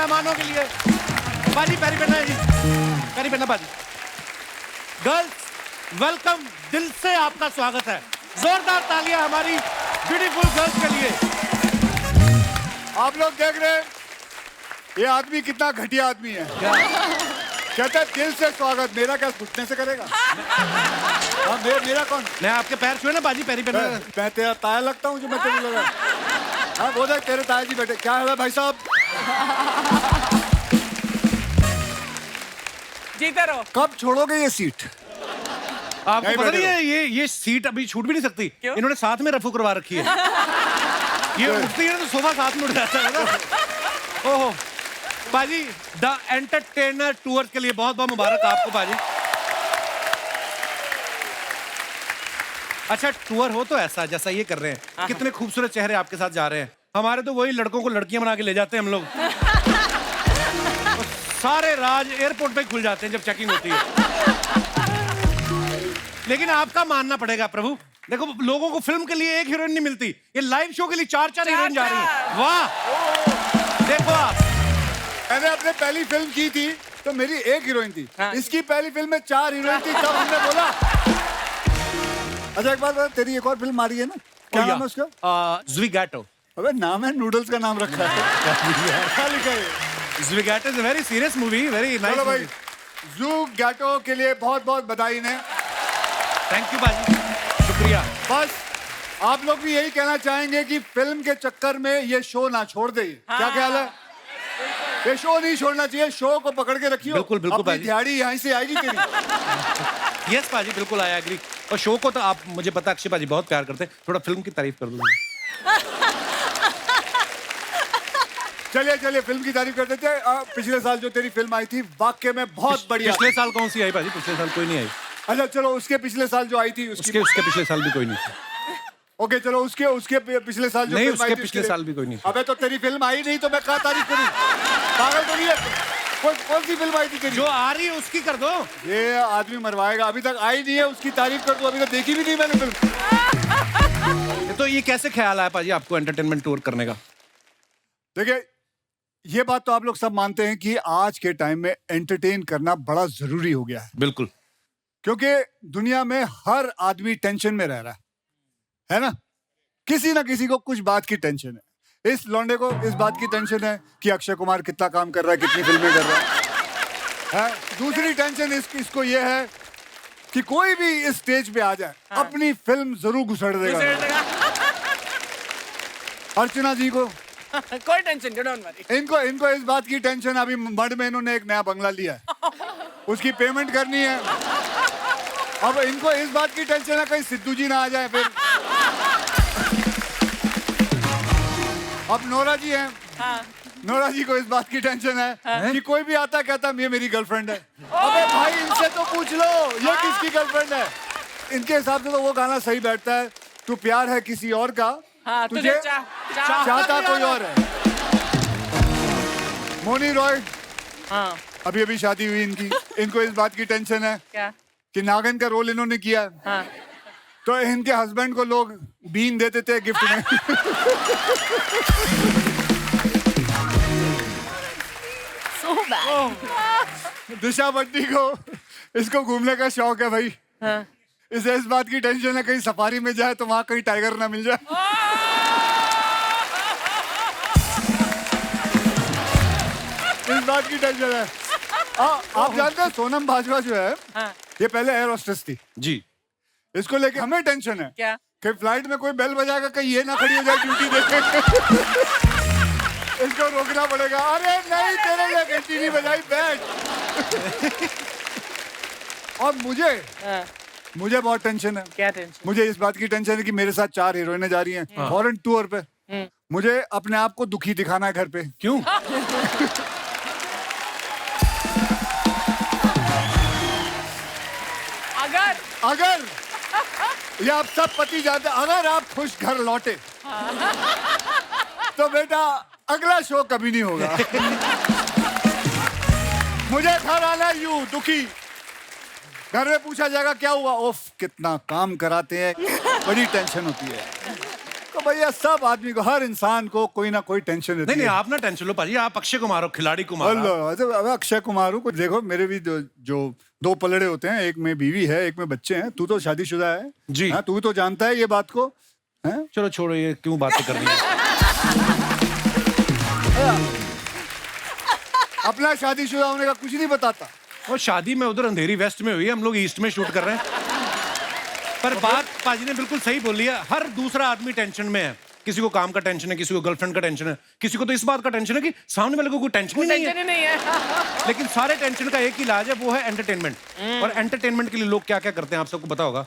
मेहमानों के लिए। बाजी पैरी पहना है जी, पैरी पहना बाजी। गर्ल्स वेलकम, दिल से आपका स्वागत है। जोरदार तालियां हमारी ब्यूटीफुल गर्ल्स के लिए। आप लोग देख रहे हैं ये आदमी कितना घटिया आदमी है। कहता है दिल से स्वागत, मेरा क्या घुटने से करेगा? हाँ, मेरा कौन? मैं आपके पैर छुए ना बाजी, पैरी पहना। मैं तेरा ताया लगता हूँ जो मैं तेरे लगा? हाँ वो देख तेरे ताया जी बैठे। क्या है भाई साहब? जीते रहो। कब छोड़ोगे ये सीट? आपको पता नहीं है ये सीट अभी छूट भी नहीं सकती। क्यों? इन्होंने साथ में रफू करवा रखी है। ये उठती है तो सोफा साथ में उठ जाता है ना। ओहो बाजी, द एंटरटेनर टूर के लिए बहुत बहुत मुबारक आपको बाजी। अच्छा टूर हो तो ऐसा जैसा ये कर रहे हैं। कितने खूबसूरत चेहरे आपके साथ जा रहे हैं। हमारे तो वही लड़कों को लड़कियां बना के ले जाते हैं हम लोग। सारे राज एयरपोर्ट पे खुल जाते हैं जब चेकिंग होती है। लेकिन आपका मानना पड़ेगा प्रभु, देखो लोगों को फिल्म के लिए एक हीरोइन नहीं मिलती, ये लाइव शो के लिए चार हीरोइन जा रही है। वाह देखो आप, मैंने अपने पहली फिल्म की थी तो मेरी एक हीरोइन थी। हाँ। इसकी पहली फिल्म में 4 हीरोइन थी, तब हमने बोला। अच्छा एक बार बता, तेरी एक और फिल्म आ रही है ना, क्या नाम है उसका? ज़्विगैटो। अबे नाम है, नूडल्स का नाम रखा है। क्या लिखा है? Zwigato is a very serious movie, very nice. चलो भाई, ज़्विगैटो के लिए बहुत बहुत बधाई ने। थैंक यू बाजी, शुक्रिया। बस आप लोग भी यही कहना चाहेंगे कि फिल्म के चक्कर में ये शो ना छोड़ दे। क्या ख्याल है? ये शो नहीं छोड़ना चाहिए, शो को पकड़ के रखियो। बिल्कुल बिल्कुल अपनी बाजी। दिहाड़ी यहाँ से आएगी तेरी। यस बाजी बिल्कुल, आई एग्री। और शो को तो आप, मुझे पता अक्षय बाजी बहुत प्यार करते हैं, थोड़ा फिल्म की तारीफ कर दो। चलिए चलिए फिल्म की तारीफ कर देते हैं। पिछले साल जो तेरी फिल्म आई थी वाकई में बहुत बढ़िया। पिछले साल कौन सी आई बाजी? पिछले साल कोई नहीं आई। अच्छा चलो उसके पिछले साल जो आई थी उसकी। उसके पिछले साल भी कोई नहीं थी। ओके चलो उसके पिछले साल जो नहीं, फिल्म आई उसके थी, पिछले साल भी कोई नहीं थी। अबे तो तेरी फिल्म आई नहीं तो मैं क्या तारीफ करूं? पागल तो नहीं है? कौन सी फिल्म आई थी तेरी? जो आ रही है उसकी कर दो। ये आदमी मरवाएगा, अभी तक आई नहीं है उसकी तारीफ कर दो, अभी तक देखी भी नहीं मैंने फिल्म। तो ये कैसे ख्याल आया पाजी आपको एंटरटेनमेंट टूर करने का? देखिए ये बात तो आप लोग सब मानते हैं कि आज के टाइम में एंटरटेन करना बड़ा जरूरी हो गया है, बिल्कुल। क्योंकि दुनिया में हर आदमी टेंशन में रह रहा है ना? किसी ना किसी को कुछ बात की टेंशन है। इस लौंडे को इस बात की टेंशन है कि अक्षय कुमार कितना काम कर रहा है, कितनी फिल्में कर रहा है। दूसरी टेंशन इसको ये है कि कोई भी इस स्टेज पे आ जाए, अपनी फिल्म जरूर घुसड़ देगा। अर्चना जी को कोई टेंशन नहीं, डोंट वरी। इनको इस बात की टेंशन, अभी मड में इन्होंने एक नया बंगला लिया है, उसकी पेमेंट करनी है। अब इनको इस बात की टेंशन है कहीं सिद्धू जी ना आ जाए फिर। अब नोरा जी हैं, नोरा जी को इस बात की टेंशन है कि कोई भी आता कहता ये मेरी गर्लफ्रेंड है। अबे भाई इनसे तो पूछ लो ये किसकी गर्लफ्रेंड है। इनके हिसाब से तो वो गाना सही बैठता है, तू प्यार है किसी और का, तुझे चाहता कोई और है। मोनी रॉय, अभी अभी शादी हुई इनकी, इनको इस बात की टेंशन है क्या? कि नागिन का रोल इन्होंने किया, तो इनके हस्बैंड को लोग बीन देते थे गिफ्ट में। So bad. दिशा बट्टी को, इसको घूमने का शौक है भाई। इसे इस बात की टेंशन है कहीं सफारी में जाए तो वहां कहीं टाइगर ना मिल जाए। इस बात की टेंशन है। आप जानते हैं सोनम बाजवा जो है, ये पहले एयर होस्टेस थी जी। इसको लेके हमें टेंशन है क्या? कि फ्लाइट में कोई बेल बजाएगा कहीं ये ना खड़ी हो जाए ड्यूटी देखे। इसको रोकना पड़ेगा। अरे नहीं तेरे लिए घंटी नहीं बजाई, बैठ। और मुझे बहुत टेंशन है। क्या टेंशन? मुझे इस बात की टेंशन है कि मेरे साथ 4 हीरोइनें जा रही हैं फॉरेन टूर पे। मुझे अपने आप को दुखी दिखाना है घर पे। क्यों? अगर ये आप सब पति जानते, अगर आप खुश घर लौटे तो बेटा अगला शो कभी नहीं होगा। मुझे घर आना यूं दुखी, घर में पूछा जाएगा क्या हुआ, ओफ कितना काम कराते हैं, बड़ी टेंशन होती है। तो भैया सब आदमी को, हर इंसान को कोई ना कोई टेंशन रहती नहीं नहीं, है। आप ना टेंशन लो पाजी, आप अक्षय कुमार हो, खिलाड़ी कुमार। अल्लाह, अब अक्षय कुमार हूँ। कुछ देखो, मेरे भी जो दो पलड़े होते हैं, एक में बीवी है, एक में बच्चे हैं। तू तो शादीशुदा है जी। हाँ, तू तो जानता है ये बात को है? चलो छोड़ो, ये क्यों बातें कर रही है। अपना शादीशुदा होने का कुछ नहीं बताता। और शादी में उधर अंधेरी वेस्ट में हुई है, हम लोग ईस्ट में शूट कर रहे हैं। पर बात पाजी ने बिल्कुल सही बोली है, हर दूसरा आदमी टेंशन में है। किसी को काम का टेंशन है, किसी को गर्लफ्रेंड का टेंशन है, किसी को तो इस बात का टेंशन है कि सामने वाले को कोई टेंशन ही नहीं है। नहीं है। लेकिन सारे टेंशन का एक ही इलाज है, वो है एंटरटेनमेंट। और एंटरटेनमेंट के लिए लोग क्या क्या करते हैं, आप सबको पता होगा।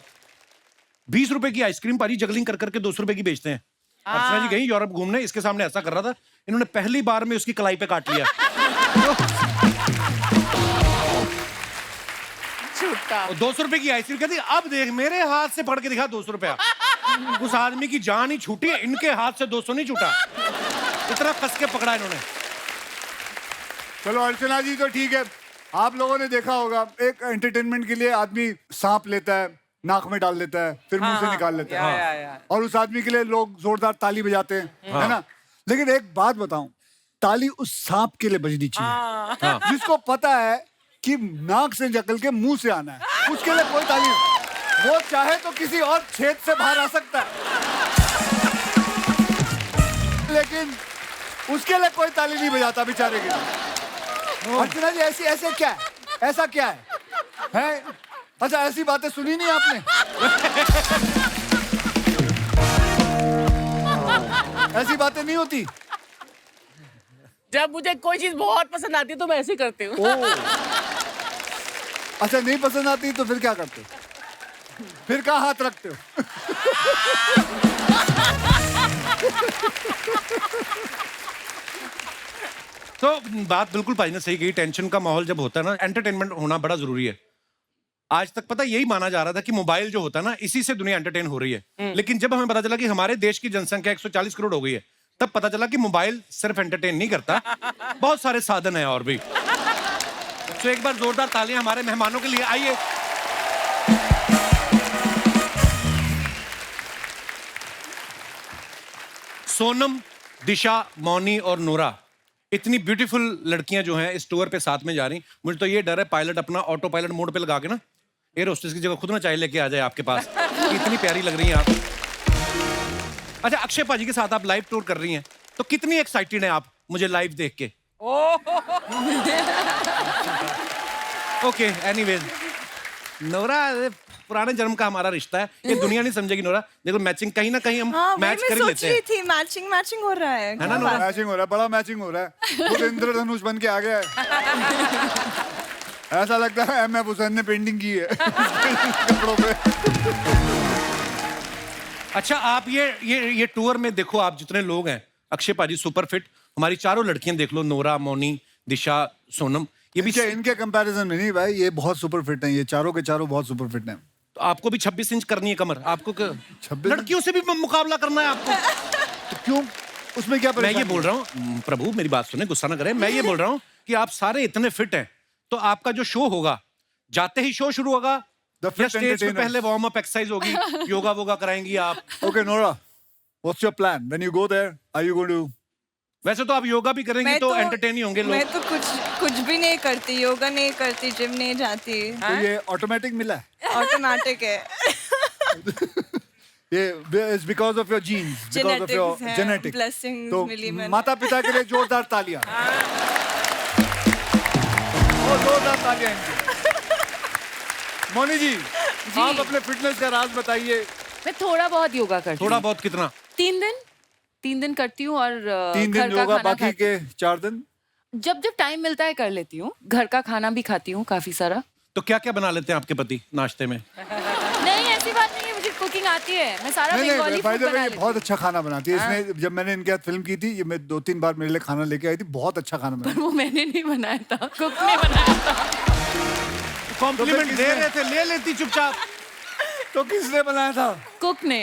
20 रुपए की आइसक्रीम पाजी जगलिंग कर करके 200 रुपए की बेचते हैं। अर्चना जी गई यूरोप घूमने, इसके सामने ऐसा कर रहा था, इन्होंने पहली बार में उसकी कलाई पे काट लिया। छूटा। 200 रुपए की आइसक्रीम कहती, अब देख मेरे हाथ से पकड़ के दिखा 200 रुपया। उस आदमी की जान ही छूटी है, इनके हाथ से 200 नहीं छूटा। इतना कस के पकड़ा इन्होंने। चलो अर्चना जी तो ठीक है, आप लोगों ने देखा होगा, एक एंटरटेनमेंट के लिए आदमी सांप लेता है, नाक में डाल लेता है, फिर मुंह से निकाल लेता है। या। और उस आदमी के लिए लोग जोरदार ताली बजाते हैं, है ना? लेकिन एक बात बताऊं, ताली उस सांप के लिए बजनी चाहिए जिसको पता है कि नाक से निकल के मुंह से आना है, उसके लिए कोई ताली नहीं। वो चाहे तो किसी और छेद से बाहर आ सकता है, लेकिन उसके लिए कोई ताली नहीं बजाता बेचारे के लिए। अर्चना जी ऐसे क्या है, ऐसा क्या है? अच्छा, ऐसी बातें सुनी नहीं आपने? ऐसी बातें नहीं होती। जब मुझे कोई चीज बहुत पसंद आती है तो मैं ऐसे करती हूँ। अच्छा, नहीं पसंद आती तो फिर क्या करते हो? फिर कहाँ हाथ रखते हो? तो बात बिल्कुल भाई ने सही कही, टेंशन का माहौल जब होता है ना, एंटरटेनमेंट होना बड़ा जरूरी है। आज तक पता यही माना जा रहा था कि मोबाइल जो होता है ना, इसी से दुनिया एंटरटेन हो रही है। लेकिन जब हमें पता चला कि हमारे देश की जनसंख्या 140 करोड़ हो गई है, तब पता चला कि मोबाइल सिर्फ एंटरटेन नहीं करता, बहुत सारे साधन है और भी। तो एक बार जोरदार तालियां हमारे मेहमानों के लिए, आइए। सोनम, दिशा, मौनी और नोरा, इतनी ब्यूटीफुल लड़कियां जो हैं इस टूर पे साथ में जा रही। मुझे तो ये डर है पायलट अपना ऑटो पायलट मोड पे लगा के ना एयर होस्टेस की जगह खुद ना चाय लेके आ जाए आपके पास। इतनी प्यारी लग रही हैं आप। अच्छा, अक्षय पाजी के साथ आप लाइव टूर कर रही हैं, तो कितनी एक्साइटेड हैं आप मुझे लाइव देख के? ओके, एनीवेज, नोरा पुराने जन्म का हमारा रिश्ता है, ये दुनिया नहीं समझेगी नोरा। देखो मैचिंग कहीं ना कहीं हम मैच कर ही लेते हैं। थी मैचिंग हो रहा है है ना नोरा? मैचिंग हो रहा है, बड़ा मैचिंग हो रहा है। खुद इंद्रधनुष बन के आ गया है। ऐसा लगता है एम एफ हुसैन ने पेंटिंग की है कपड़ों पे। अच्छा, आप ये टूर में देखो, आप जितने लोग हैं, अक्षय पाजी सुपर फिट, हमारी चारों लड़कियां देख लो, नोरा, मौनी, दिशा, सोनम, ये भी इनके कंपैरिजन में नहीं भाई, ये बहुत सुपर फिट हैं, ये चारों के चारों बहुत सुपर फिट हैं। तो आपको भी 26 इंच करनी है कमर, आपको 26 लड़कियों से भी मुकाबला करना है आपको। तो क्यों, उसमें क्या मैं ये बोल रहा हूँ, प्रभु मेरी बात सुने, गुस्सा ना करें, मैं ये बोल रहा हूँ कि आप सारे इतने फिट हैं, तो आपका जो शो होगा, जाते ही शो शुरू होगा या स्टेज पे पहले वार्म अप एक्सरसाइज होगी, योगा वोगा कराएंगी आप? Okay Nora, what's your plan when you go there? Are you going to? वैसे तो आप योगा भी करेंगी तो एंटरटेन ही होंगे लोग। मैं तो कुछ भी नहीं करती, योगा नहीं करती, जिम नहीं जाती। तो ये ऑटोमेटिक मिला है? ऑटोमेटिक है। ये is because of your genes, because of your genetic blessings तो मिली मैंने। माता पिता के लिए जोरदार तालियां। और जोरदार तालियां इनके। मौनी जी, आप अपने फिटनेस का राज बताइए। मैं थोड़ा बहुत योगा करती हूँ। थोड़ा बहुत कितना? 3 दिन करती हूँ और 3 दिन घर का योगा, खाना बाकी के 4 दिन जब टाइम मिलता है कर लेती हूँ। घर का खाना भी खाती हूँ काफी सारा। तो क्या क्या बना लेते हैं आपके पति नाश्ते में? नहीं, ऐसी बात नहीं है, मुझे कुकिंग आती है, मैं सारा बंगाली फूड बना लेती बहुत हूँ। अच्छा खाना बनाती है। इसने जब मैंने इनके साथ फिल्म की थी, ये मैं 2-3 बार मेरे लिए खाना लेके आई थी, बहुत अच्छा खाना बनाती। वो मैंने नहीं बनाया था, कुक ने बनाया था। कॉम्प्लीमेंट दे रहे थे, ले लेती चुपचाप। तो किसने बनाया था? कुक ने।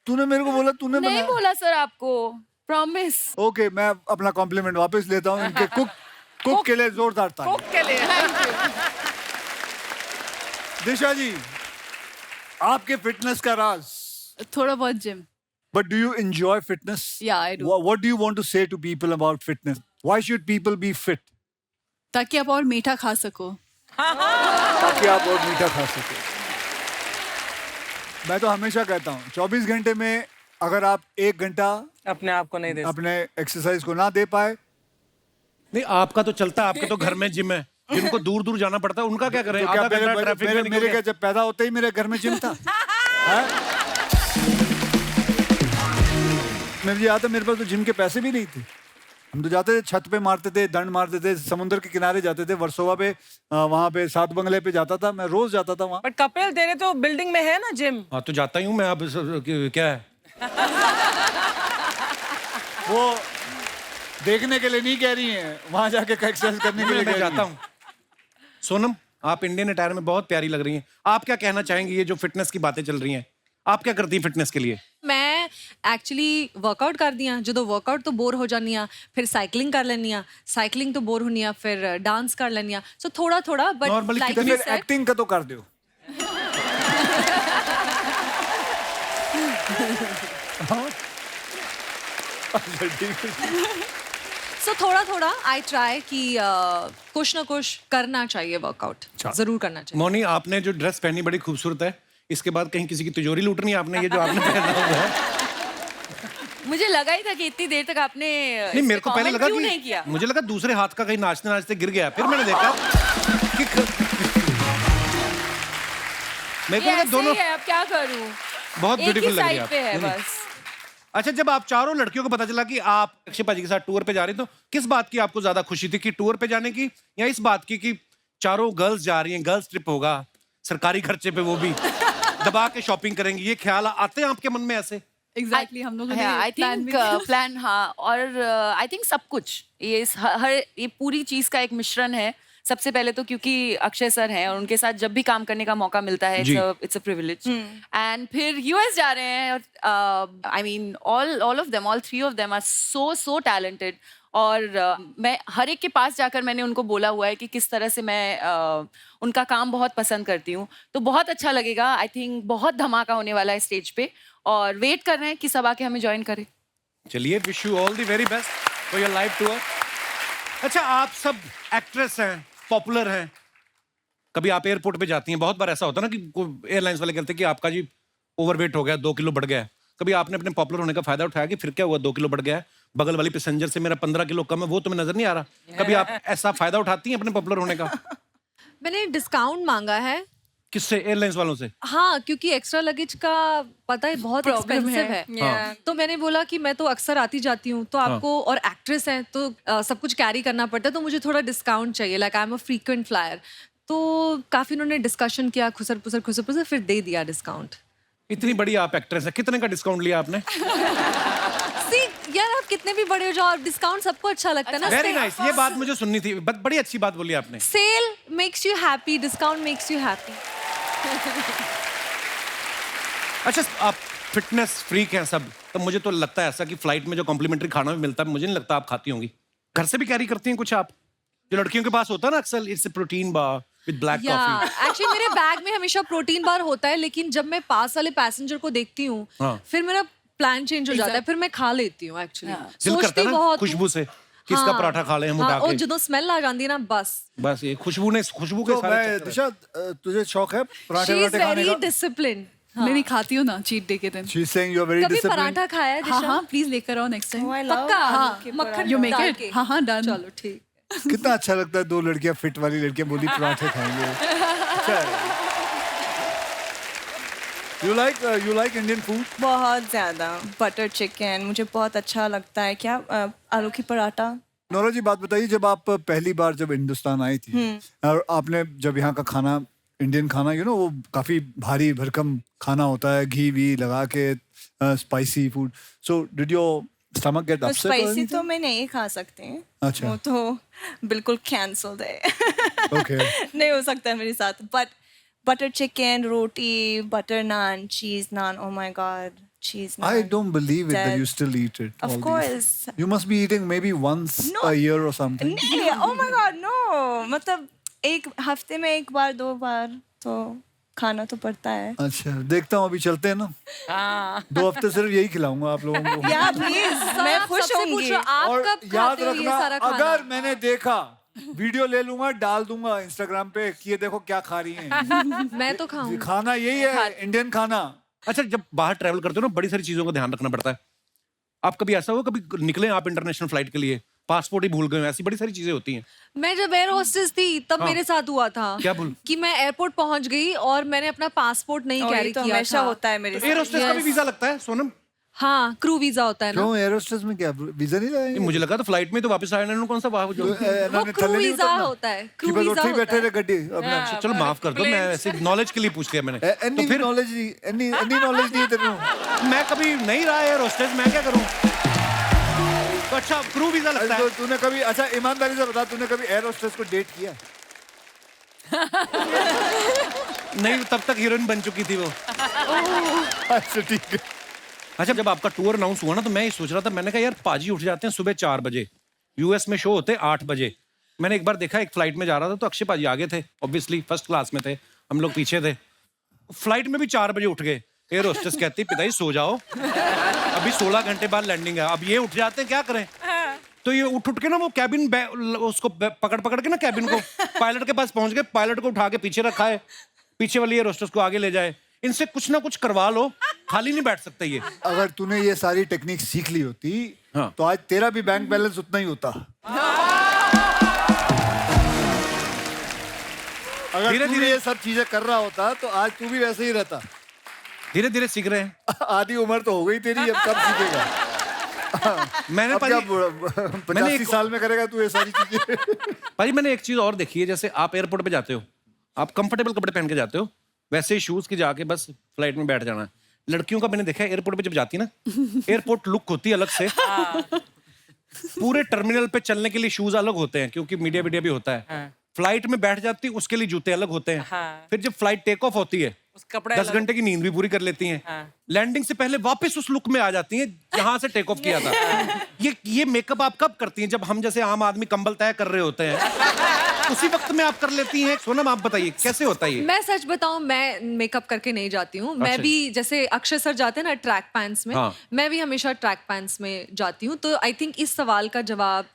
तूने मेरे को बोला तूने नहीं बनाया? बोला सर आपको, प्रॉमिस। ओके, मैं अपना कॉम्प्लीमेंट वापस लेता हूँ। इनके कुक के लिए जोरदार ताली। कुक के लिए। दिशा जी, आपके फिटनेस का राज? थोड़ा बहुत gym. But do you enjoy fitness? Yeah, I do. What do you want to say to people about fitness? Why should people be fit? ताकि आप और मीठा खा सको. ताकि आप और मीठा खा सको. मैं तो हमेशा कहता हूँ 24 घंटे में अगर आप 1 घंटा अपने आप को नहीं दे अपने एक्सरसाइज को ना दे पाए, नहीं आपका तो चलता है, आपके तो घर में जिम है, जिनको दूर दूर जाना पड़ता है उनका क्या करें? तो क्या आधा घंटा ट्रैफिक में निकल मेरे गया। क्या जब पैदा होते ही मेरे घर में जिम था? हैं? मुझे याद है मेरे पास तो जिम के पैसे भी नहीं थे. हम तो जाते थे छत पे मारते थे, दंड मारते थे, समुद्र के किनारे जाते थे, वर्सोवा पे वहां पे 7 बंगले पे जाता था मैं, रोज जाता था वहां. बट कपिल तेरे तो बिल्डिंग में है ना जिम. हाँ तो जाता ही हूँ मैं. अब क्या है, वो देखने के लिए नहीं कह रही हैं, वहां जाके एक्सरसाइज करने के लिए मैं कह रही जाता हैं. हूँ. सोनम, आप इंडियन अटायर में बहुत प्यारी लग रही हैं. आप क्या कहना चाहेंगी? ये जो फिटनेस की बातें चल रही हैं, आप क्या करती हैं फिटनेस के लिए? मैं एक्चुअली वर्कआउट करदी हाँ. जो वर्कआउट तो बोर हो जानी हाँ, फिर साइकिलिंग कर लेनी हाँ, साइकिलिंग तो बोर होनी हाँ, फिर डांस कर लेनी हाँ. सो थोड़ा थोड़ा बट Normally लाइक तो कितने- फिर एक्टिंग का तो कर दो. सो थोड़ा थोड़ा आई ट्राई कि कुछ ना कुछ करना चाहिए. वर्कआउट जरूर करना चाहिए. मोनी, आपने जो ड्रेस पहनी बड़ी खूबसूरत है. इसके बाद कहीं किसी की तिजोरी लूटनी है आपने? ये जो आपने पहना हुआ है. मुझे लगा ही था कि इतनी देर तक आपने नहीं, मेरे को पहले लगा क्यों नहीं किया. कि मुझे लगा दूसरे हाथ का कहीं नाचते नाचते गिर गया. फिर मैंने देखा कि मेरे को ये लगा ऐसे दोनों ही है, अब क्या करूं. बहुत एक ही ब्यूटीफुल लग रही है साइड आप. पे है नहीं, नहीं. बस. अच्छा, जब आप चारों लड़कियों को पता चला कि आप अक्षय पाजी के साथ टूर पे जा रही, तो किस बात की आपको ज्यादा खुशी थी, कि टूर पे जाने की या इस बात की कि चारों गर्ल्स जा रही हैं, गर्ल्स ट्रिप होगा, सरकारी खर्चे पे, वो भी दबा के शॉपिंग करेंगी? ये ख्याल आते हैं आपके मन में ऐसे? एग्जैक्टली हम लोगों ने आई प्लान थिंक भी किया. प्लान, हाँ. और आई थिंक सब कुछ ये हर ये पूरी चीज का एक मिश्रण है. सबसे पहले तो क्योंकि अक्षय सर हैं और उनके साथ जब भी काम करने का मौका मिलता है, जी. It's a privilege. एंड फिर यूएस जा रहे हैं. I mean all of them, all 3 of them are so talented. और मैं हर एक के पास जाकर मैंने उनको बोला हुआ है कि किस तरह से मैं उनका काम बहुत पसंद करती हूँ. तो बहुत अच्छा लगेगा. आई थिंक बहुत धमाका होने वाला है स्टेज पे, और वेट कर रहे हैं कि सब आके हमें ज्वाइन करें. चलिए, wish you all the very best for your live tour. अच्छा, आप सब एक्ट्रेस हैं, पॉपुलर हैं. कभी आप एयरपोर्ट पे जाती हैं, बहुत बार ऐसा होता है ना कि एयरलाइंस वाले कहते हैं कि आपका जी ओवरवेट हो गया, 2 किलो बढ़ गया है. कभी आपने अपने पॉपुलर होने का फायदा उठाया कि फिर क्या हुआ, 2 किलो बढ़ गया है, बगल वाली पैसेंजर से मेरा 15 किलो कम है, वो तुम्हें नजर नहीं आ रहा? कभी आप ऐसा फायदा उठाती हैं अपने पॉपुलर होने का? मैंने डिस्काउंट मांगा है. किससे? एयरलाइंस वालों से? हाँ, क्योंकि एक्स्ट्रा लगेज का पता है बहुत Problem एक्सपेंसिव है. है. हाँ. तो मैंने बोला कि मैं तो अक्सर आती जाती हूँ, तो आपको, और एक्ट्रेस हैं तो सब कुछ कैरी करना पड़ता है, तो मुझे थोड़ा डिस्काउंट चाहिए. Like I am a frequent flyer. तो काफी उन्होंने डिस्कशन किया, खुसर पुसर, फिर दे दिया डिस्काउंट. इतनी बड़ी आप एक्ट्रेस है, कितने का डिस्काउंट लिया आपने? सी यार, आप कितने भी बड़े हो जाओ, डिस्काउंट सबको अच्छा लगता है ना. Very nice. ये बात मुझे सुननी थी. बड़ी अच्छी बात बोली आपने. Sale makes you happy, discount makes you happy. अच्छा, आप फिटनेस फ्रीक हैं सब, तो मुझे तो लगता है ऐसा कि फ्लाइट में जो कॉम्प्लीमेंट्री खाना भी मिलता है, मुझे नहीं लगता आप खाती होंगी. घर से भी कैरी करती हैं कुछ आप, जो लड़कियों के पास होता है ना अक्सर, it's protein bar with black coffee? Actually मेरे बैग में हमेशा प्रोटीन बार होता है, लेकिन जब मैं पास वाले पैसेंजर को देखती हूँ, हाँ. फिर मेरा प्लान चेंज हो जाता है, फिर मैं खा लेती हूँ. एक्चुअली दिल करता सोचती है ना बहुत खुशबू से कि इसका पराठा खा लें हम उठा और के. जो स्मेल आ जाती है ना, बस. ये खुशबू के तो सारे मैं चक्कर हैं. दिशा, तुझे शौक है पराठे शी इज वराठे खाने वेरी का? डिसिप्लिन. मैं भी खाती हूँ ना चीट डे के दिन. She's saying you're very कभी disciplined. पराठा खाया है हाँ दिशा? हाँ, प्लीज लेकर आओ नेक्स्ट टाइम. पक्का? हाँ, मक्खन यू मेक डाल इट. के? हाँ हाँ, डन. चलो ठीक. कितना अच्छा लगता है 2 लड़कियां, फिट वाली लड़कियां बोली पराठे खाएंगे. अच्छा है. You like Indian food? बहुत ज्यादा. बटर चिकन मुझे बहुत अच्छा लगता है. क्या आलू की पराठा. नोरा जी, बात बताइए, जब आप पहली बार जब हिंदुस्तान आई थी और आपने जब यहाँ का खाना, इंडियन खाना, वो काफी भारी भरकम खाना होता है, घी वी लगा के, spicy food. So did your stomach get upset? Spicy तो मैं नहीं खा सकती. अच्छा. वो तो बिल्कुल कैंसल्ड है. ओके. नहीं हो सकता है मेरे साथ. But butter chicken, roti, butter naan, cheese naan, oh my god, cheese naan. I don't believe it that you still eat it. Of all these. course. You must be eating maybe once No. a year or something. नहीं, oh my god, no. मतलब एक हफ्ते में 1 बार 2 बार तो खाना तो पड़ता है. अच्छा देखता हूँ, अभी चलते हैं ना. 2 हफ्ते सिर्फ यही खिलाऊंगा आप लोगों को. या प्लीज, मैं आप खुश सबसे पूछ होंगी. रहे हो, आप और कब याद खाते हो ये रखना, सारा खाना? अगर मैंने देखा वीडियो ले लूंगा, डाल दूंगा इंस्टाग्राम पे कि ये देखो क्या खा रही हैं. मैं तो खाऊं. खाना यही है, इंडियन खाना. अच्छा, जब बाहर ट्रैवल करते हो ना, बड़ी सारी चीजों का ध्यान रखना पड़ता है. आप कभी ऐसा हो, कभी निकले आप इंटरनेशनल फ्लाइट के लिए, पासपोर्ट ही भूल गए, ऐसी बड़ी सारी चीजें होती हैं. मैं जब एयर होस्टेस थी तब मेरे साथ हुआ था. क्या भूल? कि मैं एयरपोर्ट पहुंच गई और मैंने अपना पासपोर्ट नहीं और ये कैरी तो किया हमेशा था. होता है मेरे एयर साथ. होस्टेस का भी वीजा लगता है सोनम? हाँ, क्रू वीजा होता है ना. क्यों एयर होस्टेस में क्या वीजा नहीं नहीं, लगाएंगे? मुझे लगा तो फ्लाइट में तो वापस आया ना, कौन सा वाह जो वो क्रू वीजा होता है. क्रू बस वीजा उठी बैठे होता रहे है. गड्डी अपना. चलो माफ कर दो, मैं ऐसे नॉलेज के लिए पूछ लिया मैंने. एनी तो फिर नॉलेज नहीं, एनी नॉलेज नहीं है तेरे को. मैं कभी नहीं रहा एयर होस्टेस, मैं क्या करूं? तो अच्छा, क्रू वीजा लगता तो है. तूने कभी, अच्छा ईमानदारी से बता, तूने कभी एयर होस्टेस को डेट किया? नहीं, तब तक हीरोइन बन चुकी थी वो. अच्छा ठीक है. अच्छा, जब आपका टूर अनाउंस हुआ ना, तो मैं ये सोच रहा था, मैंने कहा यार पाजी उठ जाते हैं सुबह 4 बजे, यूएस में शो होते 8 बजे. मैंने एक बार देखा, एक फ्लाइट में जा रहा था तो अक्षय पाजी आगे थे, ऑब्वियसली फर्स्ट क्लास में थे, हम लोग पीछे थे. फ्लाइट में भी 4 बजे उठ गए. एयर होस्टेस कहती पिताजी सो जाओ, अभी 16 घंटे बाद लैंडिंग है. अब ये उठ जाते हैं, क्या करें? तो ये उठ के ना वो कैबिन उसको पकड़ के ना कैबिन को पायलट के पास पहुंच गए. पायलट को उठा के पीछे रखा है, पीछे वाली एयर होस्टेस को आगे ले जाए. इनसे कुछ ना कुछ करवा लो, खाली नहीं बैठ सकते ये. अगर तूने ये सारी टेक्निक सीख ली होती, हाँ. तो आज तेरा भी बैंक बैलेंस उतना ही होता. अगर धीरे-धीरे धीरे ये सब चीजें कर रहा होता तो आज तू भी वैसे ही रहता. धीरे धीरे सीख रहे हैं. आधी उम्र तो हो गई तेरी, अब कब सीखेगा? मैंने अब क्या मैंने 85 एक- साल में करेगा तू ये सारी चीजें? भाई मैंने एक चीज और देखी है, जैसे आप एयरपोर्ट पे जाते हो, आप कंफर्टेबल कपड़े पहन के जाते हो, वैसे ही शूज की जाके बस फ्लाइट में बैठ जाना है. लड़कियों का मैंने देखा है एयरपोर्ट पे जब जाती है ना, एयरपोर्ट लुक होती है अलग से. पूरे टर्मिनल पे चलने के लिए शूज अलग होते हैं, क्योंकि मीडिया वीडिया भी होता है. फ्लाइट में बैठ जाती है, उसके लिए जूते अलग होते हैं. फिर जब फ्लाइट टेक ऑफ होती है, उस कपड़े 10 घंटे की नींद भी पूरी कर लेती हैं. लैंडिंग से पहले वापस उस लुक में आ जाती हैं जहां से टेक ऑफ किया था. ये मेकअप आप कब करती हैं? जब हम जैसे आम आदमी कंबल तय कर रहे होते हैं, उसी वक्त में आप कर लेती हैं. सोनम आप बताइए कैसे होता है ये? मैं सच बताऊं, मैं मेकअप करके नहीं जाती हूँ. मैं अच्छा. भी जैसे अक्षय सर जाते हैं ना ट्रैक पैंट्स में, हाँ. मैं भी हमेशा ट्रैक पैंट्स में जाती हूँ. तो आई थिंक इस सवाल का जवाब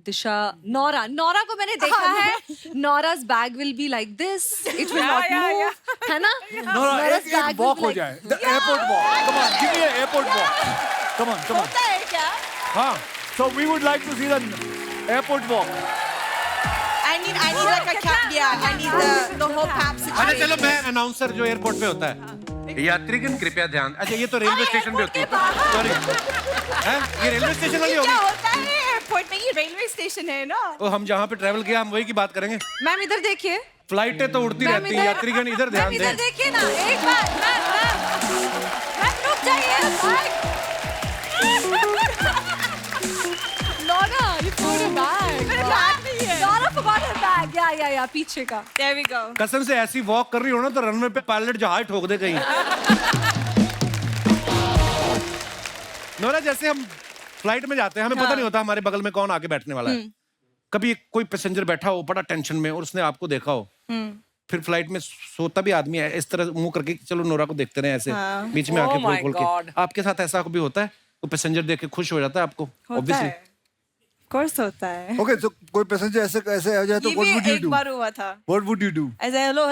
दिशा, नौरा को मैंने देखा है. Nora's bag will be like this, it will not move, है ना? Nora's bag एक will वॉक be हो like- जाए, the airport walk. Come on, give me an airport walk. Come on, come on. होता है क्या? हाँ, So we would like to see the airport walk. I need like a cap. Yeah, I need the whole cap अच्छा situation. चलो, मैं announcer जो airport पे होता है, यात्रीगण कृपया ध्यान. अच्छा ये तो रेलवे स्टेशन पे होती है, सॉरी. ये रेलवे स्टेशन वाली क्या होगी. होता है एयरपोर्ट में? ये रेलवे स्टेशन है ना. ओ, हम जहाँ पे ट्रैवल किया हम वही की बात करेंगे. मैम इधर देखिए, फ्लाइटें तो उड़ती मैम रहती हैं, इधर- यात्रीगण इधर ध्यान मैम इधर दें. देखिए ना, एक बार मैम रुक जाइए. Nora, you forgot a bag. मेरे बैग नहीं है. Naura forgot her bag. या पीछे का. There we go. कसम से ऐसी वॉक कर रही हो ना तो रनवे पे पायलट जहाज ठोक दे कहीं. नोरा, जैसे हम फ्लाइट में जाते हैं, हमें पता नहीं होता हमारे बगल में कौन आके बैठने वाला है. कभी कोई पैसेंजर बैठा हो बड़ा टेंशन में और उसने आपको देखा हो, फिर फ्लाइट में सोता भी आदमी है इस तरह मुंह करके, चलो नोरा को देखते रहे ऐसे, बीच में Oh आके my खोल के. God. आपके साथ ऐसा कभी होता है? तो पैसेंजर देख के खुश हो जाता है आपको? होता ऑब्वियसली. है. Of course होता है. Okay, so कोई पैसेंजर ऐसे ऐसे आ जाए तो ये what भी would you एक do? बार हुआ था. What would you do? ऐसे hello.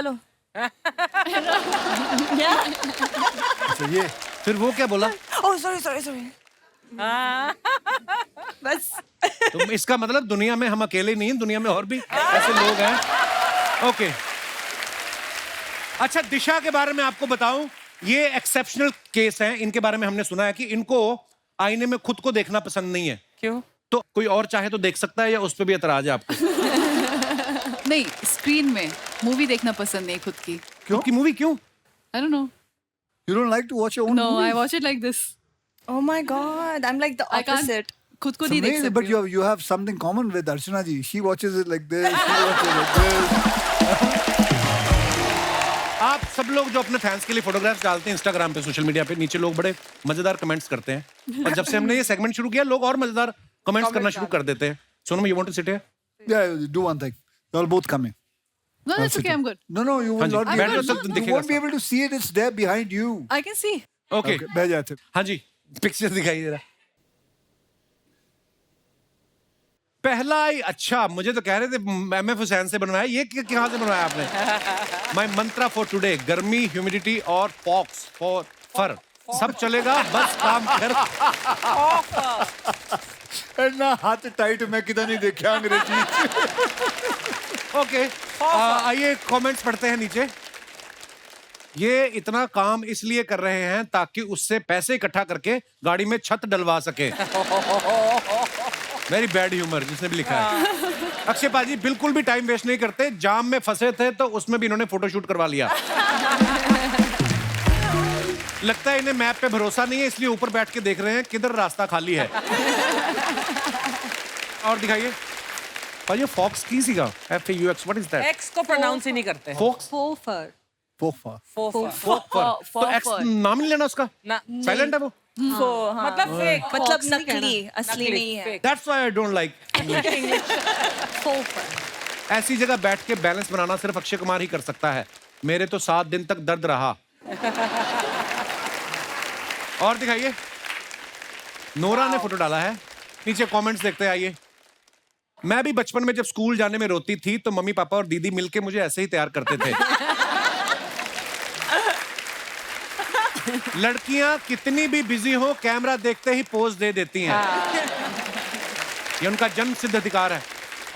Yeah. अच्छा ये फिर वो क्या बोला? Oh sorry. बस. तो इसका मतलब दुनिया में हम अकेले नहीं हैं, दुनिया में और भी ऐसे लोग हैं. ओके. अच्छा, दिशा के बारे में आपको बताऊं, ये एक्सेप्शनल केस हैं. इनके बारे में हमने सुना है कि इनको आईने में खुद को देखना पसंद नहीं है. क्यों? तो कोई और चाहे तो देख सकता है, या उस पे भी एतराज है आपको? नहीं, स्क्रीन में मूवी देखना पसंद नहीं खुद की. क्यों की मूवी क्यों? I don't know. you don't like to watch your own No, movies? I watch it like this. Oh my God, I'm like the I can't. opposite. खुद को It's नहीं देख amazing, सकती but you have something common with Archana ji. She watches it like this. She watches it like this. आप सब लोग जो अपने फैंस के लिए फोटोग्राफ्स डालते हैं इंस्टाग्राम पे, सोशल मीडिया पे, नीचे लोग बड़े मजेदार कमेंट्स करते हैं. और जब से हमने ये सेगमेंट शुरू किया, लोग और मजेदार कमेंट्स करना शुरू कर देते हैं. Sonam, you want to sit here? Yeah, do one thing. You all both come in. No, that's okay. I'm good. No, you हाँ will जी, not be बैठ able जाओ, to, तो you दिखेगा won't be able to see it. It's there behind you. I can see. Okay Okay, बैठ जाते. हाँ जी, picture दिखाइए जरा. पहला ही अच्छा, मुझे तो कह रहे थे MF हुसैन से बनवाया, ये कहाँ से बनवाया आपने? माय मंत्रा फॉर टुडे, गर्मी, ह्यूमिडिटी और पॉक्स फॉर फर, सब चलेगा, बस काम कर. ना हाथ टाइट मैं किधर नहीं देखा अंग्रेजी. ओके, आइए कमेंट्स पढ़ते हैं नीचे. ये इतना काम इसलिए कर रहे हैं ताकि उससे पैसे इकट्ठा करके गाड़ी में छत डलवा सके. वेरी बैड ह्यूमर जिसने भी लिखा है. अक्षय पाजी बिल्कुल भी टाइम वेस्ट नहीं करते. जाम में फंसे थे तो उसमें भी इन्होंने फोटोशूट करवा लिया. लगता है इन्हें मैप पे भरोसा नहीं है, इसलिए ऊपर बैठ के देख रहे हैं किधर रास्ता खाली है. और दिखाइए पाजी, फॉक्स की सीगा, FAUX, what is that? X को प्रोनाउंस ही नहीं करते. Faux, Fofer. Fofa. तो एक्स नाम नहीं लेना उसका, ना, साइलेंट है वो. मतलब फेक, मतलब Fox नहीं नकली, कहना. असली नहीं है. That's why I don't like English. Fofer. ऐसी जगह बैठ के बैलेंस बनाना सिर्फ अक्षय कुमार ही कर सकता है. मेरे तो 7 दिन तक दर्द रहा. और दिखाइए, नोरा ने फोटो डाला है. नीचे कमेंट्स देखते हैं. आइए. मैं भी बचपन में जब स्कूल जाने में रोती थी तो मम्मी पापा और दीदी मिलके मुझे ऐसे ही तैयार करते थे. लड़कियां कितनी भी बिजी हो, कैमरा देखते ही पोज दे देती हैं. ये उनका जन्म सिद्ध अधिकार है.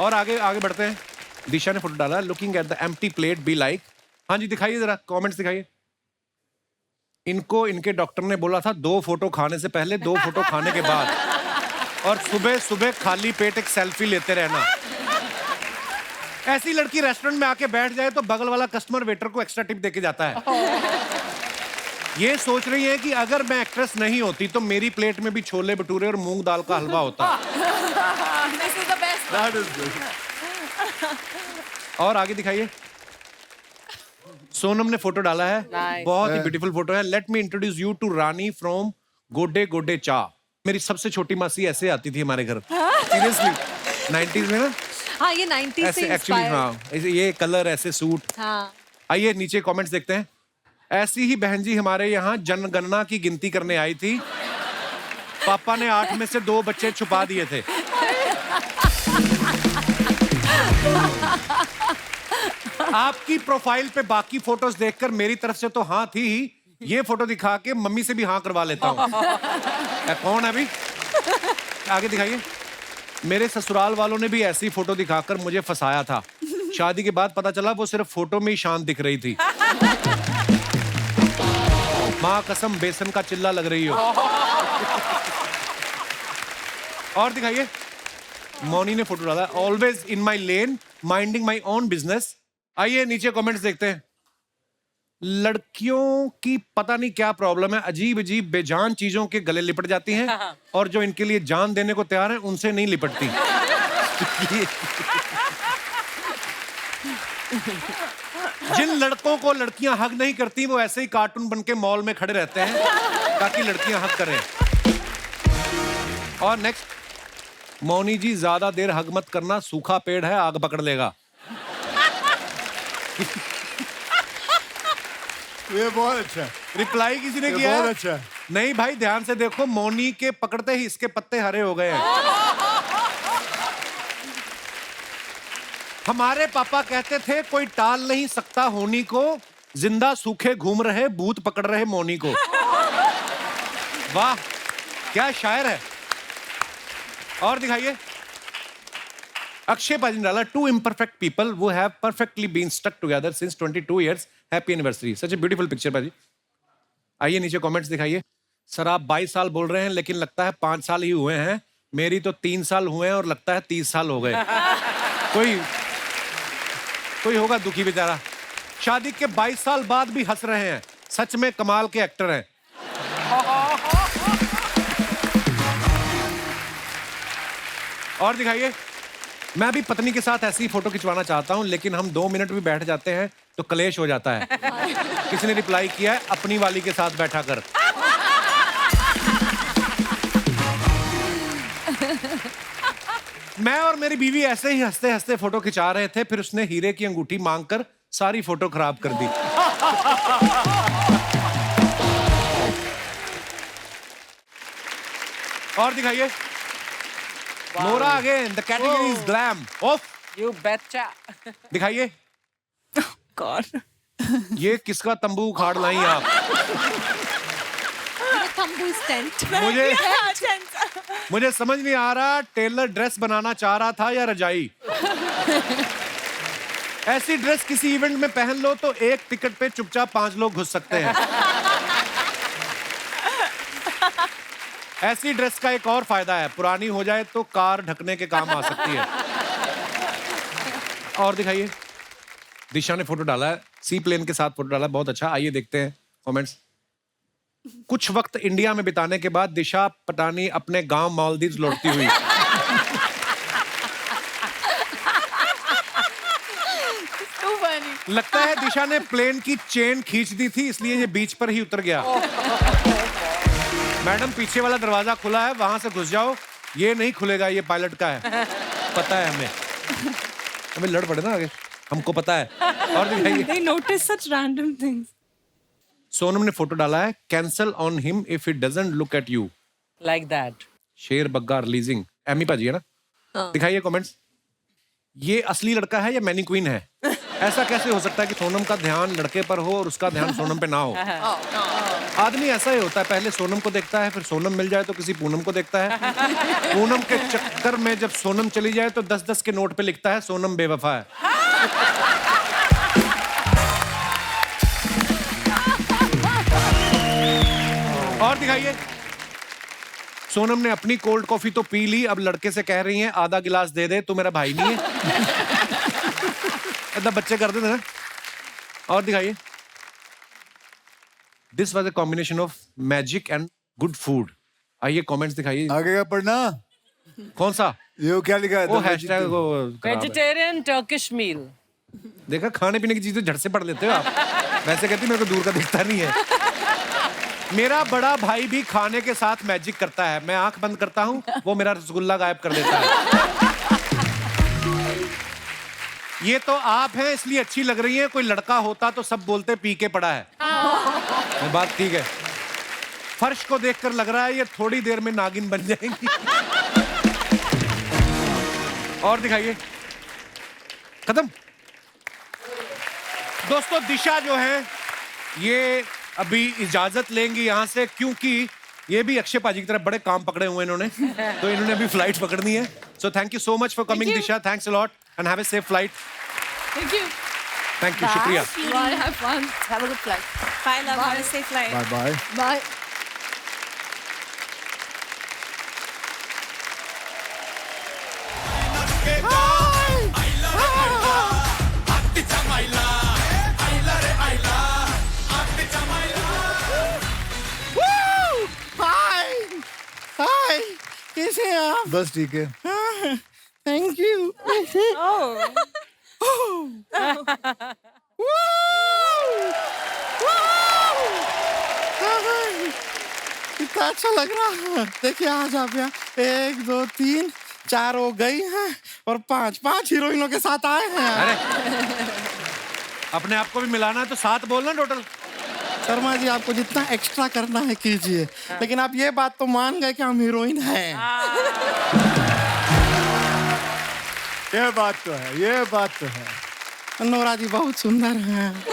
और आगे आगे बढ़ते हैं. दिशा ने फोटो डाला, looking at the empty plate be like. हाँ जी, दिखाइए जरा कमेंट्स दिखाइए. इनको इनके डॉक्टर ने बोला था 2 फोटो खाने से पहले, 2 फोटो खाने के बाद, और सुबह सुबह खाली पेट एक सेल्फी लेते रहना. ऐसी लड़की रेस्टोरेंट में आके बैठ जाए तो बगल वाला कस्टमर वेटर को एक्स्ट्रा टिप देके जाता है. ये सोच रही है कि अगर मैं एक्ट्रेस नहीं होती तो मेरी प्लेट में भी छोले भटूरे और मूंग दाल का हलवा होता. This is the best. That is good. और आगे दिखाइए. सोनम ने फोटो डाला है. Nice. बहुत ही ब्यूटीफुल फोटो है. Let me introduce you to Rani from गोडे गोडे चा. मेरी सबसे छोटी मासी ऐसे आती थी हमारे घर. सीरियसली 90s में ना, हाँ, ये 90s ऐसे से एक्चुअली. inspired. हाँ, ये कलर, ऐसे सूट. हाँ. आइए नीचे कमेंट्स देखते हैं. ऐसी ही बहन जी हमारे यहाँ जनगणना की गिनती करने आई थी. पापा ने 8 में से 2 बच्चे छुपा दिए थे. आपकी प्रोफाइल पे बाकी फोटोज देखकर मेरी तरफ से तो हाँ थी ही, ये फोटो दिखा के मम्मी से भी हाँ करवा लेता हूँ. कौन है अभी? आगे दिखाइए. मेरे ससुराल वालों ने भी ऐसी फोटो दिखाकर मुझे फंसाया था. शादी के बाद पता चला वो सिर्फ फोटो में ही शांत दिख रही थी. माँ कसम बेसन का चिल्ला लग रही हो. और दिखाइए. मौनी ने फोटो डाला, always in my lane, minding my own business. आइए नीचे कमेंट्स देखते हैं. लड़कियों की पता नहीं क्या प्रॉब्लम है, अजीब अजीब बेजान चीजों के गले लिपट जाती हैं और जो इनके लिए जान देने को तैयार है उनसे नहीं लिपटती. जिन लड़कों को लड़कियां हग नहीं करती वो ऐसे ही कार्टून बन के मॉल में खड़े रहते हैं ताकि लड़कियां हग करें. और नेक्स्ट, मौनी जी ज्यादा देर हग मत करना, सूखा पेड़ है आग पकड़ लेगा. ये बहुत अच्छा है. रिप्लाई किसी ने ये किया? बहुत अच्छा है. नहीं भाई, ध्यान से देखो, मौनी के पकड़ते ही इसके पत्ते हरे हो गए हैं. हमारे पापा कहते थे कोई टाल नहीं सकता होनी को, जिंदा सूखे घूम रहे भूत पकड़ रहे मौनी को. वाह, क्या शायर है. और दिखाइए. अक्षय पाजी ने डाला, 2 imperfect people who have perfectly been stuck together since 22 years. Happy anniversary. Such a beautiful picture पाजी. आइए नीचे कमेंट्स दिखाइए. सर आप 22 साल बोल रहे हैं लेकिन लगता है 5 साल ही हुए हैं. मेरी तो 3 साल हुए हैं और लगता है 30 साल हो गए. कोई होगा दुखी बेचारा. शादी के 22 साल बाद भी हंस रहे हैं. सच में कमाल के एक्टर हैं. और दिखाइए. मैं भी पत्नी के साथ ऐसी फोटो खिंचवाना चाहता हूं लेकिन हम 2 मिनट भी बैठ जाते हैं तो कलेश हो जाता है. किसी ने रिप्लाई किया है, अपनी वाली के साथ बैठा कर. मैं और मेरी बीवी ऐसे ही हंसते हंसते फोटो खिंचा रहे थे, फिर उसने हीरे की अंगूठी मांगकर सारी फोटो खराब कर दी। और दिखाइए। Nora again, the category is glam. Of. You बेचा। दिखाइए। God. ये किसका तंबू उखाड़ लाई आप? तंबू टेंट। मुझे समझ नहीं आ रहा, टेलर ड्रेस बनाना चाह रहा था या रजाई। ऐसी ड्रेस किसी इवेंट में पहन लो तो एक टिकट पे चुपचाप 5 लोग घुस सकते हैं। ऐसी ड्रेस का एक और फायदा है, पुरानी हो जाए तो कार ढकने के काम आ सकती है। और दिखाइए। दिशा ने फोटो डाला है, सी प्लेन के साथ फोटो डाला है, बहुत अच्छा। आइए देखते हैं कमेंट्स। कुछ वक्त इंडिया में बिताने के बाद दिशा पटानी अपने गांव मालदीव लौटती हुई। Too funny. लगता है दिशा ने प्लेन की चेन खींच दी थी, इसलिए ये बीच पर ही उतर गया। मैडम, पीछे वाला दरवाजा खुला है, वहां से घुस जाओ। ये नहीं खुलेगा, ये पायलट का है, पता है हमें। हमें लड़ पड़े ना आगे, हमको पता है। और दिखाइए। They notice such random things. Sonam ने फोटो डाला है, cancel on him if it doesn't look at you. Like that. शेर बग्गा रिलीजिंग। एमी पाजी है ना? दिखाइए कमेंट्स। ये असली लड़का है या मैनीक्वीन है? ऐसा कैसे हो सकता है कि सोनम का ध्यान लड़के पर हो और उसका ध्यान सोनम पे ना हो? आदमी ऐसा ही होता है, पहले सोनम को देखता है, फिर सोनम मिल जाए तो किसी पूनम को देखता है। पूनम के चक्कर में जब सोनम चली जाए तो 10-10 के नोट पे लिखता है सोनम बेवफा है। और दिखाइए। सोनम ने अपनी कोल्ड कॉफी तो पी ली, अब लड़के से कह रही हैं आधा गिलास दे दे, तू मेरा भाई नहीं है। ऐसा बच्चे करते थे ना। और दिखाइए। This was a combination of magic and good food. आइए कमेंट्स दिखाइए। आगे का पढ़ना। कौन सा? ये क्या लिखा है? वो हैशटैग वो खराब है। वेजिटेरियन टर्किश मील। देखा, खाने पीने की चीजें झट से पढ़ लेते हो आप। वैसे कहती मेरे को दूर का दिखता नहीं है। मेरा बड़ा भाई भी खाने के साथ मैजिक करता है। मैं आंख बंद करता हूं, वो मेरा रसगुल्ला गायब कर देता है। ये तो आप हैं इसलिए अच्छी लग रही है, कोई लड़का होता तो सब बोलते पी के पड़ा है। ये बात ठीक है। फर्श को देखकर लग रहा है ये थोड़ी देर में नागिन बन जाएंगी। और दिखाइए। खत्म। दोस्तों, दिशा जो है ये अभी इजाजत लेंगी यहाँ से, क्योंकि ये भी अक्षय पाजी की तरफ बड़े काम पकड़े हुए इन्होंने, तो इन्होंने अभी फ्लाइट पकड़नी है। So thank you so much for coming Disha, thanks a lot and have a safe flight. Thank you. Thank you, शुक्रिया। Bye. Have fun. Have a good flight. Bye, love. Have a safe flight. Bye bye. Bye. Hi, कैसे हैं आप? बस ठीक है। Thank you. कितना अच्छा लग रहा है। देखिए आज आप यहाँ 1 2 3 4 हो गई हैं और 5 हीरोइनों के साथ आए हैं। अरे अपने आप को भी मिलाना है तो 7 बोलना टोटल। शर्मा जी, आपको जितना एक्स्ट्रा करना है कीजिए, लेकिन आप ये बात तो मान गए कि हम हीरोइन हैं। ये बात तो है, ये बात तो है। नोरा जी बहुत सुंदर हैं।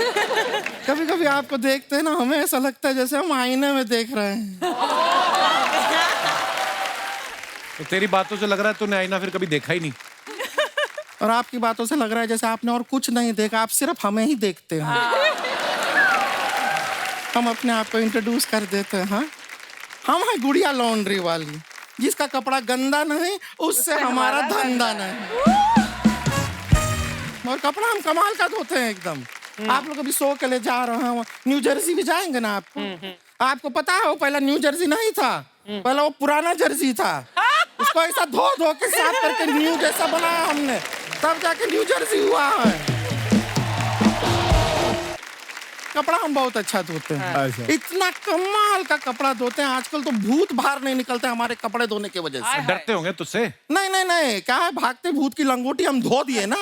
कभी कभी आपको देखते हैं ना, हमें ऐसा लगता है जैसे हम आईने में देख रहे हैं। तो तेरी बातों से लग रहा है तूने आईना फिर कभी देखा ही नहीं। और आपकी बातों से लग रहा है जैसे आपने और कुछ नहीं देखा, आप सिर्फ हमें ही देखते हैं। हम अपने आप को इंट्रोड्यूस कर देते हैं। हाँ? हम हैं गुड़िया लॉन्ड्री वाली, जिसका कपड़ा गंदा नहीं उससे हमारा धंधा नहीं। और कपड़ा हम कमाल का धोते हैं एकदम। आप लोग अभी शो के लिए जा रहे हैं, न्यू जर्सी भी जाएंगे ना आपको पता है वो पहला न्यू जर्सी नहीं था, पहला वो पुराना जर्सी था। उसको ऐसा धो धो के साफ करके न्यू जैसा बनाया हमने, तब जाके न्यू जर्सी हुआ है। कपड़ा हम बहुत अच्छा धोते हैं। अच्छा। इतना कमाल का कपड़ा धोते हैं, आजकल तो भूत बाहर नहीं निकलते हमारे कपड़े धोने की वजह से। डरते होंगे तुझसे। नहीं नहीं नहीं, क्या है, भागते भूत की लंगोटी हम धो दिए ना।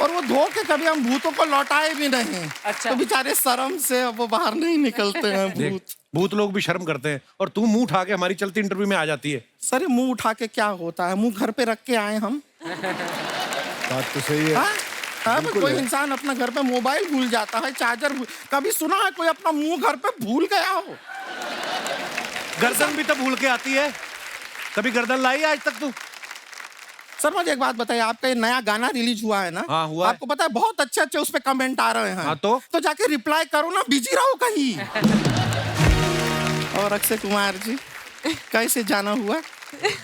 और वो धो के कभी हम भूतों को लौटाए भी नहीं। अच्छा। तो बेचारे शर्म से अब वो बाहर नहीं निकलते हैं भूत। भूत लोग भी शर्म करते हैं और तू मुंह उठा के हमारी चलती इंटरव्यू में आ जाती है। सर ये मुंह उठा के क्या होता है, मुंह घर पे रख के आए हम। बात तो सही है। हाँ? हाँ, बिल्कुल कोई है। इंसान अपना घर पे मोबाइल भूल जाता है, चार्जर कभी सुना है कोई अपना मुंह घर पे भूल गया हो? गर्दन भी तो भूल के आती है, कभी गर्दन लाई आज तक तू? सर मुझे एक बात बताइए, आपका ये नया गाना रिलीज हुआ है ना? हाँ, हुआ है। आपको पता है बहुत अच्छे अच्छे उस पे कमेंट आ रहे हैं। हाँ, तो जाके रिप्लाई करो ना, बिजी रहो कहीं। और अक्षय कुमार जी कैसे जाना हुआ?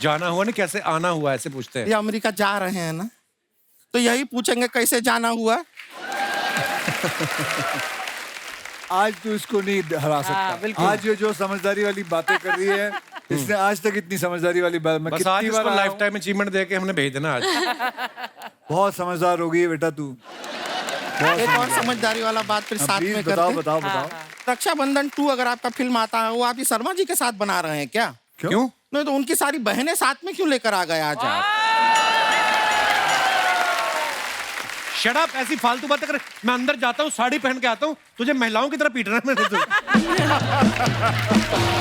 जाना हुआ नहीं, कैसे आना हुआ ऐसे पूछते हैं। ये अमेरिका जा रहे हैं ना, तो यही पूछेंगे कैसे जाना हुआ। आज तो इसको नहीं हरा सकता। बिल्कुल। आज ये जो समझदारी वाली बातें कर रही है, इसने आज तक इतनी समझदारी वाली बात मैं बस आज कितनी इसको बार लाइफ टाइम अचीवमेंट दे के हमने भेज देना आज। बहुत समझदार हो गई है बेटा तू। एक और समझदारी वाला बात फिर साथ में प्लीज करते बताओ हैं। बताओ बताओ। रक्षाबंधन 2 अगर आपका फिल्म आता है, वो आप ही शर्मा जी के साथ बना रहे हैं क्या? क्यों? नहीं तो उनकी सारी बहनें साथ में क्यों लेकर आ गए आज आप? शट अप, ऐसी फालतू बातें कर। मैं अंदर जाता हूँ, साड़ी पहन के आता हूँ, तुझे महिलाओं की तरह पीटना है मैंने तुझे।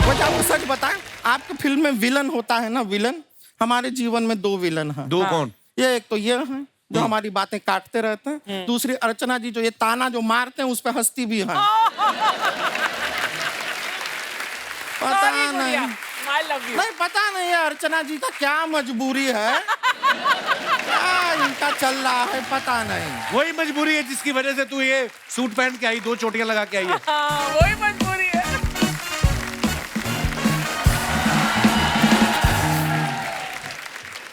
वजह वो सच बताएं, आपकी फिल्म में विलन होता है ना, विलन। हमारे जीवन में 2 विलन हैं। दो कौन? ये एक तो ये है जो हमारी बातें काटते रहते हैं, दूसरी अर्चना जी जो ये ताना जो मारते हैं उस पे हंसती भी है। पता नहीं, I love you. नहीं पता नहीं है अर्चना जी का क्या मजबूरी है, क्या इनका चल रहा है पता नहीं। वही मजबूरी है जिसकी वजह से तू ये सूट पहन के आई, 2 चोटियां लगा के आई है। हाँ, वही मजबूरी है।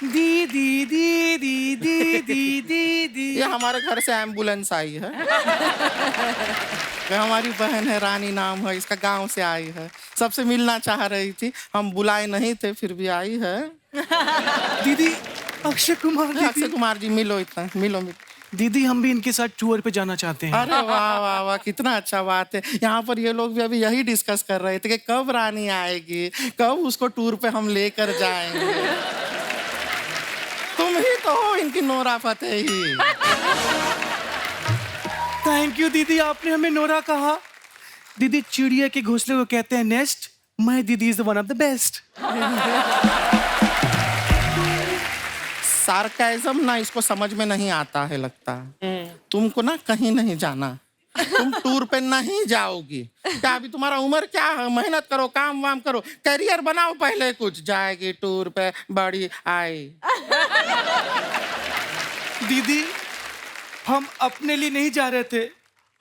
दीदी दीदी दीदी दीदी। ये हमारे घर से एम्बुलेंस आई है। ये हमारी बहन है, रानी नाम है, इसका गांव से आई है, सबसे मिलना चाह रही थी, हम बुलाए नहीं थे फिर भी आई है। दीदी अक्षय कुमार अक्षय दीदी। कुमार जी मिलो, इतना मिलो मिलो। दीदी हम भी इनके साथ टूर पे जाना चाहते हैं। अरे वाह वाह वाह, कितना अच्छा बात है। यहाँ पर ये लोग भी अभी यही डिस्कस कर रहे थे कि कब रानी आएगी, कब उसको टूर पे हम लेकर जाएंगे। तुम ही तो हो इनकी नोरा फतेही। थैंक यू दीदी, आपने हमें नोरा कहा। दीदी चिड़िया के घोंसले को कहते हैं नेस्ट, माय दीदी is one of the best. Sarcasm ना इसको समझ में नहीं आता है लगता है। तुमको ना कहीं नहीं जाना, तुम टूर पे नहीं जाओगी। क्या अभी तुम्हारा उम्र क्या है, मेहनत करो, काम वाम करो, करियर बनाओ पहले कुछ। जाएगी टूर पे बड़ी आई। दीदी हम अपने लिए नहीं जा रहे थे,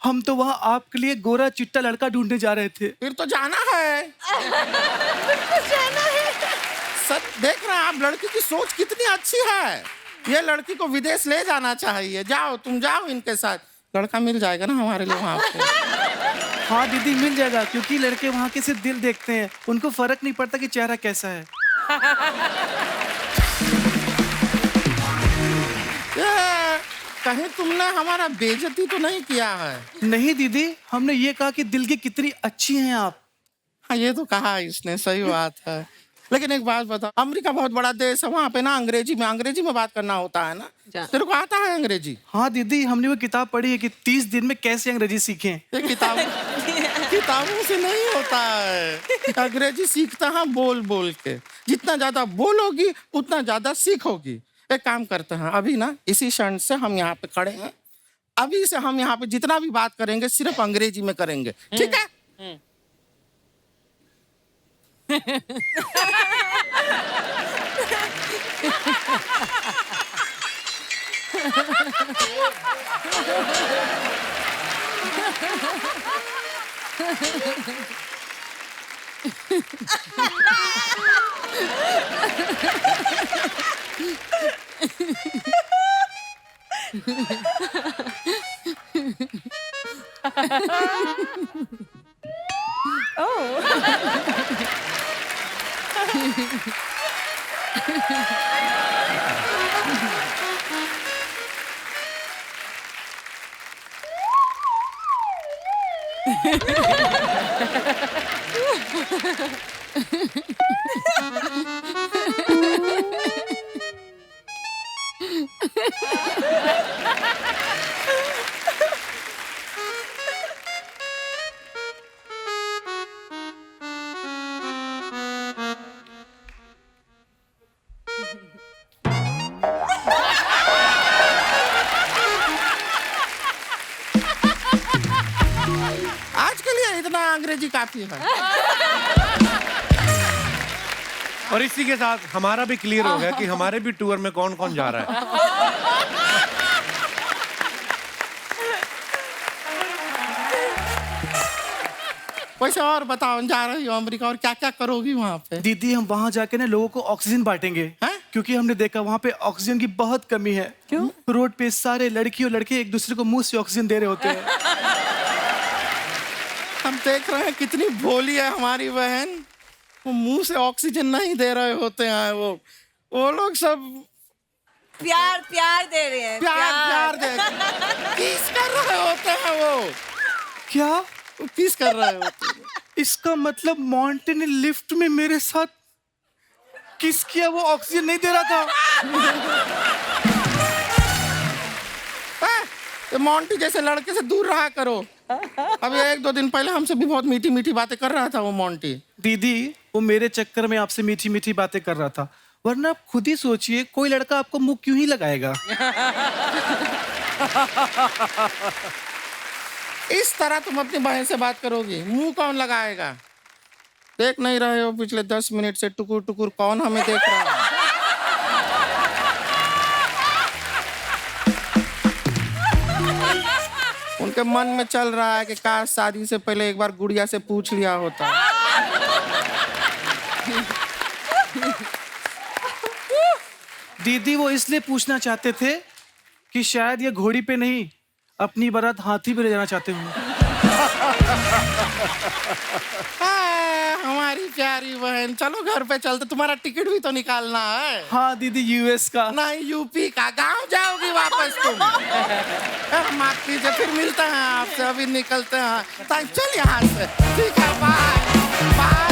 हम तो वहाँ आपके लिए गोरा चिट्टा लड़का ढूंढने जा रहे थे। फिर तो जाना है। सर देख रहे हैं आप, लड़की की सोच कितनी अच्छी है। ये लड़की को विदेश ले जाना चाहिए। जाओ तुम जाओ इनके साथ, लड़का मिल जाएगा ना हमारे लिए वहाँ पे। हाँ दीदी मिल जाएगा, क्योंकि लड़के वहाँ के सिर्फ दिल देखते हैं, उनको फर्क नहीं पड़ता कि चेहरा कैसा है। ये, कहीं तुमने हमारा बेइज्जती तो नहीं किया है? नहीं दीदी, हमने ये कहा कि दिल की कितनी अच्छी हैं आप। हाँ ये तो कहा इसने, सही बात है। लेकिन एक बात बताओ, अमेरिका बहुत बड़ा देश है, वहाँ पे ना अंग्रेजी में बात करना होता है ना। तेरे को आता है अंग्रेजी? हाँ दीदी, हमने वो किताब पढ़ी है कि 30 दिन में कैसे अंग्रेजी सीखें। ये किताबों से नहीं होता है। अंग्रेजी सीखता है बोल बोल के। जितना ज्यादा बोलोगी उतना ज्यादा सीखोगी। एक काम करते हैं, अभी ना इसी क्षण से हम यहाँ पे खड़े हैं, अभी से हम यहाँ पे जितना भी बात करेंगे सिर्फ अंग्रेजी में करेंगे, ठीक है? अंग्रेजी काफी है। और इसी के साथ हमारा भी क्लियर हो गया कि हमारे भी टूर में कौन कौन जा रहा है। वैसे और बताओ, जा रही हो अमेरिका और क्या क्या करोगी वहाँ पे? दीदी हम वहाँ जाके ना लोगों को ऑक्सीजन बांटेंगे। हैं? क्योंकि हमने देखा वहाँ पे ऑक्सीजन की बहुत कमी है। क्यों? रोड पे सारे लड़की और लड़के एक दूसरे को मुंह से ऑक्सीजन दे रहे होते हैं। हम देख रहे हैं कितनी भोली है हमारी बहन, वो मुंह से ऑक्सीजन नहीं दे रहे होते हैं। वो लोग सब प्यार प्यार दे रहे हैं। प्यार दे किस कर रहे होते हैं वो क्या? किस कर रहे होते हैं? इसका मतलब मॉन्टे ने लिफ्ट में मेरे साथ किस किया, वो ऑक्सीजन नहीं दे रहा था। तो मॉन्टी जैसे लड़के से दूर रहा करो। अभी 1-2 दिन पहले हमसे भी बहुत मीठी मीठी बातें कर रहा था वो मॉन्टी। दीदी वो मेरे चक्कर में आपसे मीठी मीठी बातें कर रहा था, वरना आप खुद ही सोचिए कोई लड़का आपको मुंह क्यों ही लगाएगा। इस तरह तुम अपनी बहन से बात करोगी, मुंह कौन लगाएगा? देख नहीं रहे हो पिछले 10 मिनट से टुकुर टुकुर कौन हमें देख रहा है? उनके मन में चल रहा है कि काश शादी से पहले एक बार गुड़िया से पूछ लिया होता। दीदी वो इसलिए पूछना चाहते थे कि शायद ये घोड़ी पे नहीं अपनी बारात हाथी पे ले जाना चाहते हूँ। हमारी प्यारी बहन, चलो घर पे चलते, तुम्हारा टिकट भी तो निकालना है। हाँ दीदी, यूएस का नहीं, यूपी का। गांव जाओगी वापस तुम? माफ कीजिए, फिर मिलते हैं आपसे, अभी निकलते हैं। चल यहाँ से। ठीक है, बाय बाय।